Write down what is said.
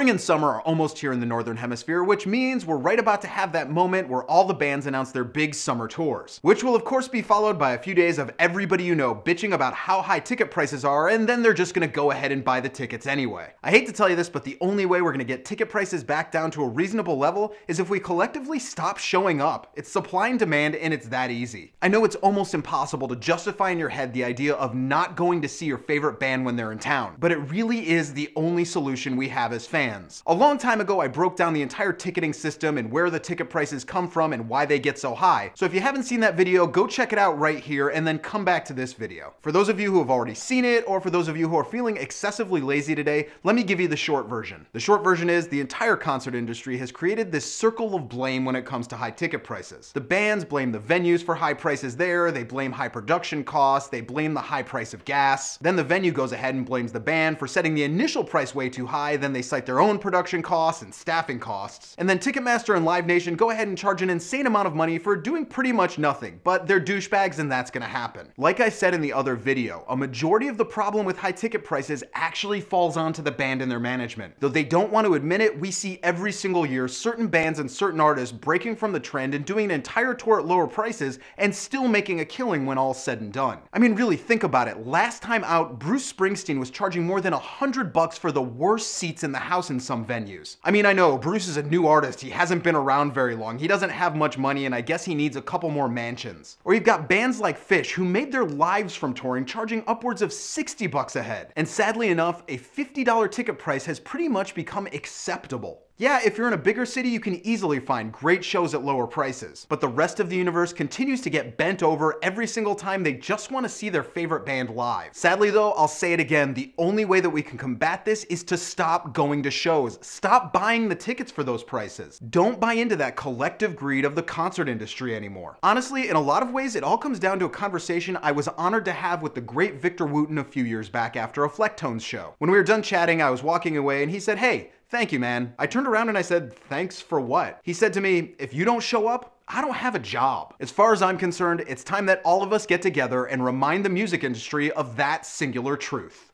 Spring and summer are almost here in the Northern Hemisphere, which means we're right about to have that moment where all the bands announce their big summer tours, which will of course be followed by a few days of everybody you know bitching about how high ticket prices are, and then they're just gonna go ahead and buy the tickets anyway. I hate to tell you this, but the only way we're gonna get ticket prices back down to a reasonable level is if we collectively stop showing up. It's supply and demand, and it's that easy. I know it's almost impossible to justify in your head the idea of not going to see your favorite band when they're in town, but it really is the only solution we have as fans. A long time ago, I broke down the entire ticketing system and where the ticket prices come from and why they get so high. So if you haven't seen that video, go check it out right here and then come back to this video. For those of you who have already seen it, or for those of you who are feeling excessively lazy today, let me give you the short version. The short version is the entire concert industry has created this circle of blame when it comes to high ticket prices. The bands blame the venues for high prices there, they blame high production costs, they blame the high price of gas. Then the venue goes ahead and blames the band for setting the initial price way too high, then they cite their own production costs and staffing costs. And then Ticketmaster and Live Nation go ahead and charge an insane amount of money for doing pretty much nothing, but they're douchebags and that's gonna happen. Like I said in the other video, a majority of the problem with high ticket prices actually falls onto the band and their management. Though they don't want to admit it, we see every single year certain bands and certain artists breaking from the trend and doing an entire tour at lower prices and still making a killing when all's said and done. I mean, really think about it. Last time out, Bruce Springsteen was charging more than $100 for the worst seats in the house in some venues. I mean, I know Bruce is a new artist, he hasn't been around very long, he doesn't have much money, and I guess he needs a couple more mansions. Or you've got bands like Fish who made their lives from touring charging upwards of $60 a head. And sadly enough, a $50 ticket price has pretty much become acceptable. Yeah, if you're in a bigger city, you can easily find great shows at lower prices, but the rest of the universe continues to get bent over every single time they just want to see their favorite band live. Sadly though, I'll say it again, the only way that we can combat this is to stop going to shows. Stop buying the tickets for those prices. Don't buy into that collective greed of the concert industry anymore. Honestly, in a lot of ways, it all comes down to a conversation I was honored to have with the great Victor Wooten a few years back after a Flecktones show. When we were done chatting, I was walking away and he said, "Hey, thank you, man." I turned around and I said, "Thanks for what?" He said to me, "If you don't show up, I don't have a job." As far as I'm concerned, it's time that all of us get together and remind the music industry of that singular truth.